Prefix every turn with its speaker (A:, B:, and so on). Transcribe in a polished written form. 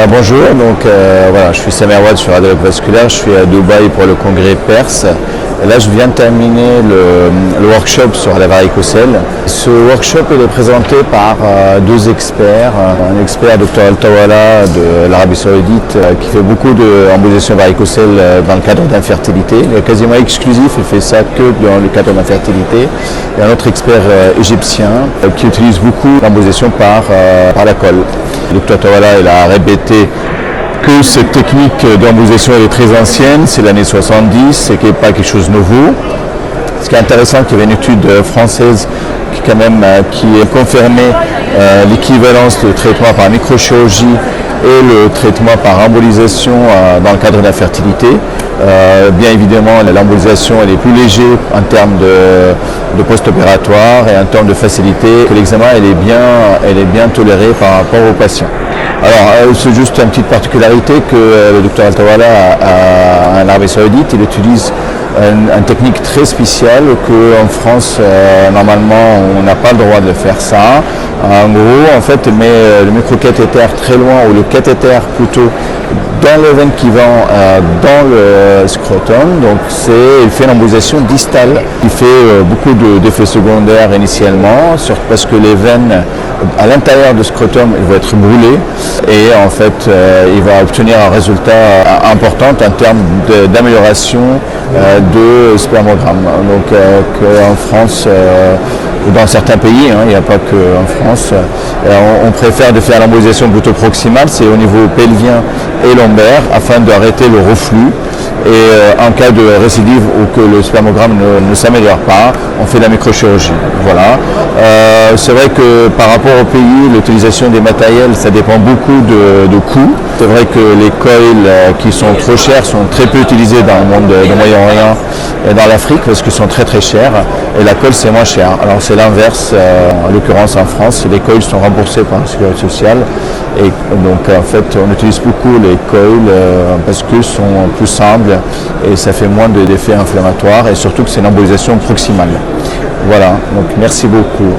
A: Bonjour, voilà, je suis Samer Ouad sur Radiologue Vasculaire, je suis à Dubaï pour le congrès Perse. Et là je viens de terminer le workshop sur la varicocèle. Ce workshop il est présenté par deux experts, un expert Dr Altawala de l'Arabie Saoudite qui fait beaucoup d'embolisation varicocèle dans le cadre d'infertilité. Il est quasiment exclusif, il fait ça que dans le cadre d'infertilité. Et un autre expert égyptien qui utilise beaucoup l'embolisation par la colle. Dr Altawala il a répété que cette technique d'embolisation est très ancienne, c'est l'année 70 et qui n'est pas quelque chose de nouveau. Ce qui est intéressant, qu'il y avait une étude française qui a confirmé l'équivalence de traitement par microchirurgie et le traitement par embolisation dans le cadre de la fertilité. Bien évidemment, l'embolisation elle est plus légère en termes de post-opératoire et en termes de facilité, que l'examen elle est bien toléré par rapport aux patients. Alors, c'est juste une petite particularité que le Dr Altawala en Arabie Saoudite, il utilise une technique très spéciale qu'en France, normalement, on n'a pas le droit de faire ça. En gros, en fait, il met le microcathéter très loin, ou le cathéter plutôt, dans les veines qui vont dans le scrotum. Donc il fait une embolisation distale. Il fait beaucoup d'effets secondaires initialement, parce que les veines à l'intérieur du scrotum vont être brûlées et en fait il va obtenir un résultat important en termes d'amélioration de spermogramme. Donc qu'en France ou dans certains pays, il n'y a pas qu'en France, on préfère de faire l'embolisation plutôt proximale, c'est au niveau pelvien et lombaire, afin d'arrêter le reflux. Et en cas de récidive ou que le spermogramme ne s'améliore pas, on fait la microchirurgie. Voilà. C'est vrai que par rapport au pays, l'utilisation des matériels, ça dépend beaucoup de coûts. C'est vrai que les coils qui sont trop chers sont très peu utilisés dans le monde du Moyen-Orient et dans l'Afrique parce qu'ils sont très très chers. Et la colle c'est moins cher. Alors c'est l'inverse, en l'occurrence en France, les coils sont remboursés par la sécurité sociale. Et donc en fait on utilise beaucoup les coils parce qu'ils sont plus simples et ça fait moins d'effets inflammatoires et surtout que c'est une embolisation proximale. Voilà, donc merci beaucoup.